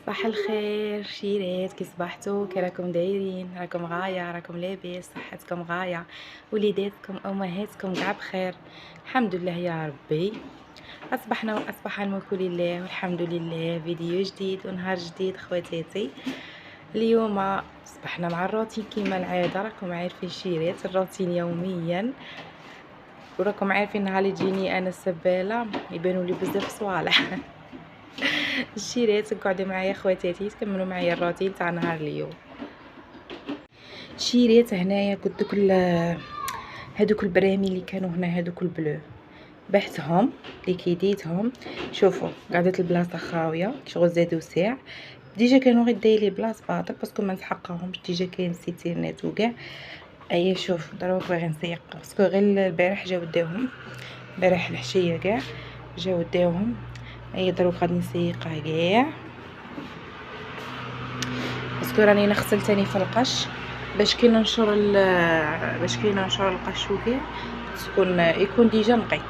صباح الخير شيرات، كي صبحتوا؟ كي راكم دايرين؟ راكم غايه؟ راكم لاباس؟ صحتكم غايه؟ وليداتكم امهاتكم كاع بخير؟ الحمد لله يا ربي. اصبحنا واصبح الملك لله والحمد لله. فيديو جديد ونهار جديد خواتاتي. اليوم صبحنا مع الروتين كيما العاده، راكم عارفين شيرات الروتين يوميا، وراكم عارفين نهار اللي تجيني انا السباله يبانوا لي بزاف صوالح. الشيرات قعدوا معايا خواتاتي تكملوا معايا الروتين تاع نهار اليوم. شيرات هنايا قلت كل هذوك البرامي اللي كانوا هنا، هذوك البلو بحتهم ليكيديتهم. شوفوا قعدت البلاصه خاويه، شغل زادوا ساع. ديجا كانوا غير دايرين بلاصه باطل باسكو ما نسحقهمش، ديجا كاين سيتيرنات وكاع. ايا شوف دروك باغي نسيق باسكو غير البارح جاو داوهم، البارح الحشيه كاع جاو داوهم. ايا دروك غادي نسيقها كاع باسكو راني نغسل تاني في القش باش كي ننشر القش وكاع يكون ديجا نقي.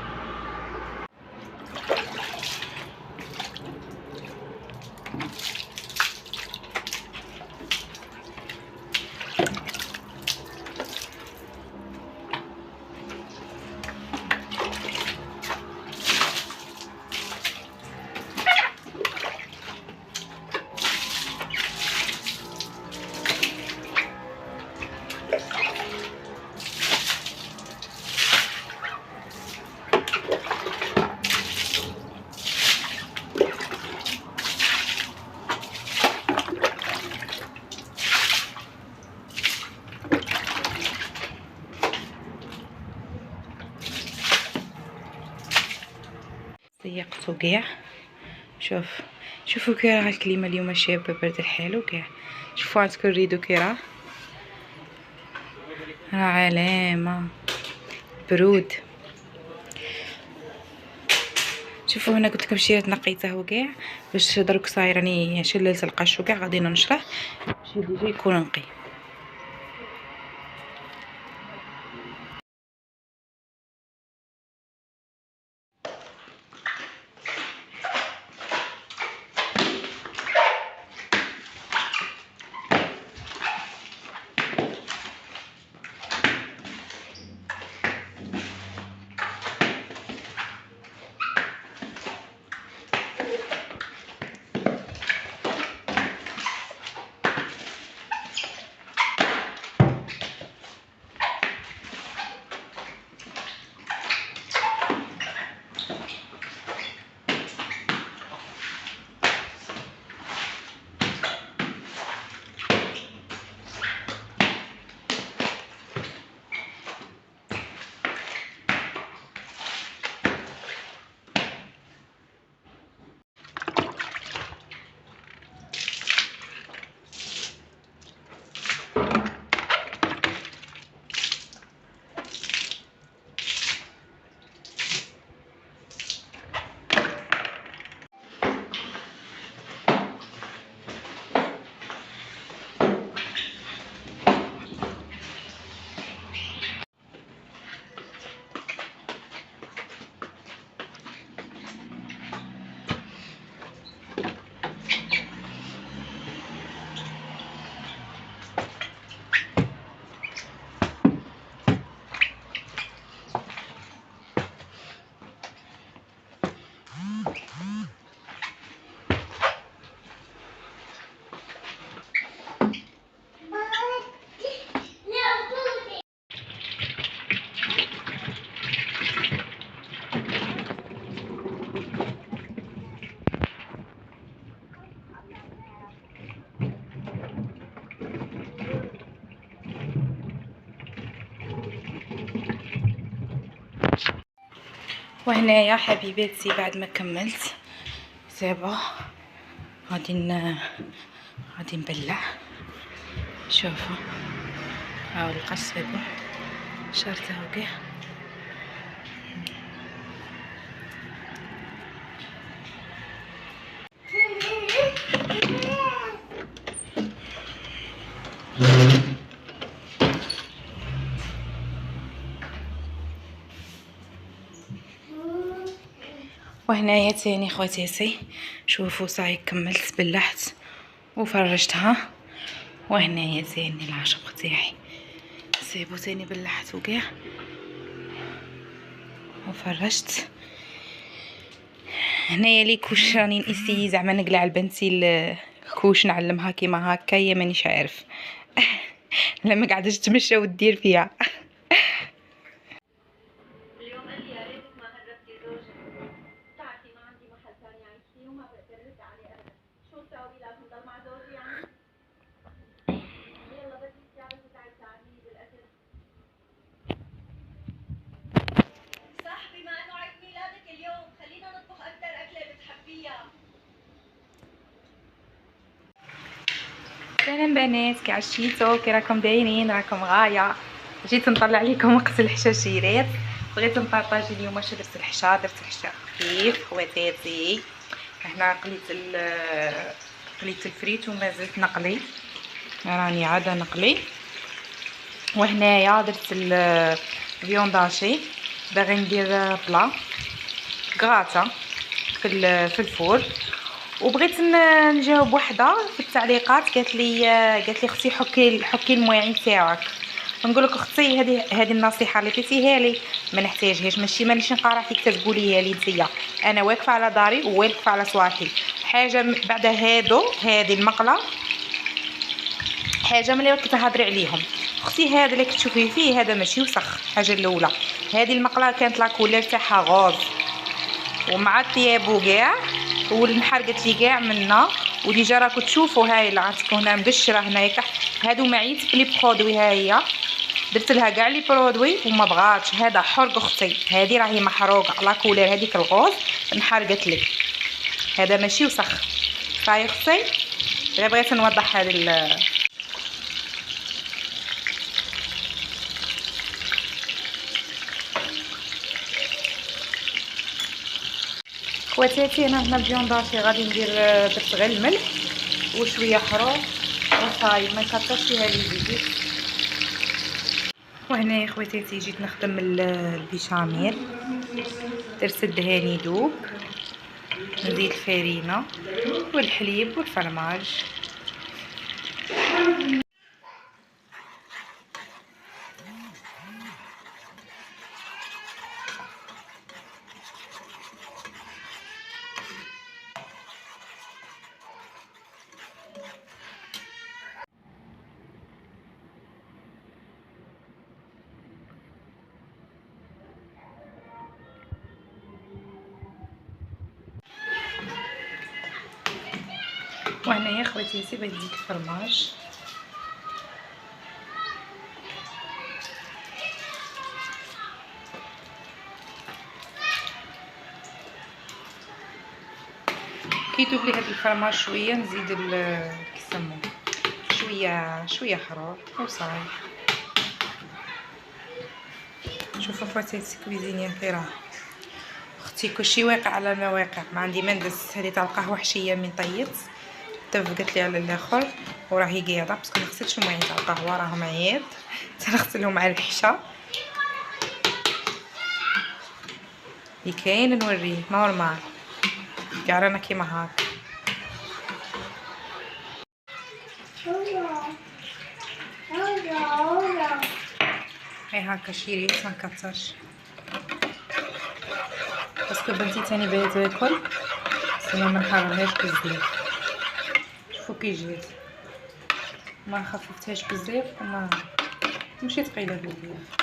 سيقتو كاع. شوفوا كي راه الكليمه اليوم شابه برد الحال وكاع. شوفوا عندكم الريدو كي راه علامه برود. شوفوا هنا قلت لكم شيرات نقيته وكاع باش درك صاير راني شللت القش وكاع غادي ننشره باش يجي يكون نقي. وهنايا حبيباتي بعد ما كملت سابا غادي نبلع. شوفوا هاو القش سابا شرته كاع. وهنايا تاني خواتاتي شوفوا صاي كملت بلحت وفرجتها. وهنايا زيني العشق تاعي سيبو تاني بلحت وكاع وفرجت. هنايا لي كوش راني نسيي زعما نقلع لبنتي الكوش نعلمها كيما هكايا مانيش عارف لما قاعدش تمشى ودير فيها. اليوم قال لي يا ريتك ما هربتي زوجك، بتعرفي ما عندي محل ثاني اعيش فيه وما بقدر ارد عليه ابدا، شو سوي لازم ضل مع زوجي يعني؟ يلا بدي تعرفي تعي تساعديني بالاكل. صح، بما انه عيد ميلادك اليوم خلينا نطبخ اكثر اكله بتحبيها. سلام بنات، كي عشيتو؟ كي راكم دايرين؟ راكم غايه. جيت نطلع لكم وقت الحشاشيرات. بغيت نبارطاجي اليوم واش درت الحشا. درت الحشا خفيف خواتاتي. هنا قليت الفريت وما زلت نقلي، راني عاده نقلي. وهنايا درت الفيونداشي، باغي ندير بلا كراطه في الفور. وبغيت نجاوب وحده في التعليقات قالت لي اختي حكي المواعين تاعك. نقول لك اختي هذه النصيحه اللي عطيتيها لي ما نحتاجهاش، مانيش نقرا فيك تقوليها لي نتيا. انا واقفه على داري وواقفه على صواحي. حاجه بعد هذه المقله حاجه ملي راكي تهضري عليهم. اختي هذا اللي كتشوفي فيه هذا ماشي وسخ. الحاجه الاولى هذه المقله كانت لا كولير تاعها غوز ومع الثياب كاع والنحر قالت لي كاع منا. وديجا راكم تشوفوا هاي اللي عندكم هنا مقشره هنايا هادو معيت بلي برودوي. ها هي درت لها كاع لي برودوي وما بغاتش. هذا حرق اختي، هذه راهي محروقه لا كولير هذيك الغوز نحر قالت لي هذا ماشي وسخ. صاي اختي غير بغيت نوضح هذه خواتاتي. انا هنا الفيونداشي غادي ندير درت غير الملح وشويه حروف وصاي ما كترش فيها لي زيت. وهنا يا خواتاتي جيت نخدم البيشاميل. درت الدهان يذوب، نزيد الفرينه والحليب والفرماج. وهنا يا خواتاتي بغيت نزيد الفرماج. كي يذوب لي هذا الفرماج شويه نزيد كيسموه شويه حرور وصاي. شوفوا خواتاتي كويزيني خيرها اختي كلشي واقع على ما واقع. ما عندي ما ندس. هذه تاع القهوه حشيه من طيت اتفقت لي على الاخر وراهي قاعده باسكو ما غسلتش المواعين تاع القهوه راهم عياد تنغسلهم مع الحشا اللي كاين نوريه نورمال كاع رانا كيما هاك. هاي هاكا شيريت ما نكثرش باسكو بنتي تاني باغي تاكل سما ما نحرمهاش بزاف. شوفوا كي جات ما خففتهاش بزاف وما ماشي ثقيله بزاف.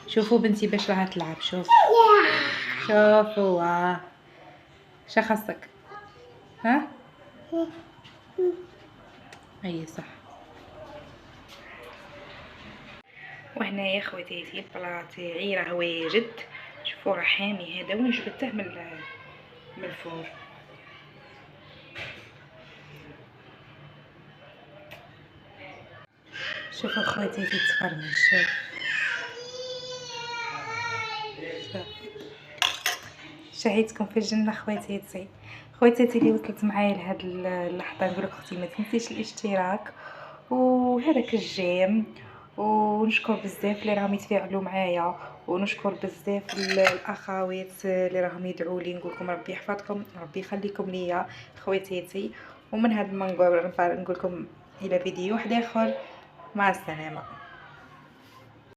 شوفوا بنتي باش راها تلعب. شوفوا شا خاصك؟ ها اي صح. وهنا يا خواتاتي البلاط تاعي راه واجد. شوفوا راه حامي هذا، وين جبته من الفور. شوفوا خواتاتي تفرمل. شوف شهيتكم في الجنه خواتاتي اللي وصلت معايا لهاد اللحظه. نقولك اختي ما تنسيش الاشتراك وهذاك الجيم، ونشكر بزاف اللي راهم يتفاعلوا معايا، ونشكر بزاف الاخوات اللي راهم يدعوا لي. نقولكم ربي يحفظكم، ربي يخليكم ليا خواتاتي. ومن هذا المنبر نقول لكم الى فيديو واحد اخر. مع السلامه.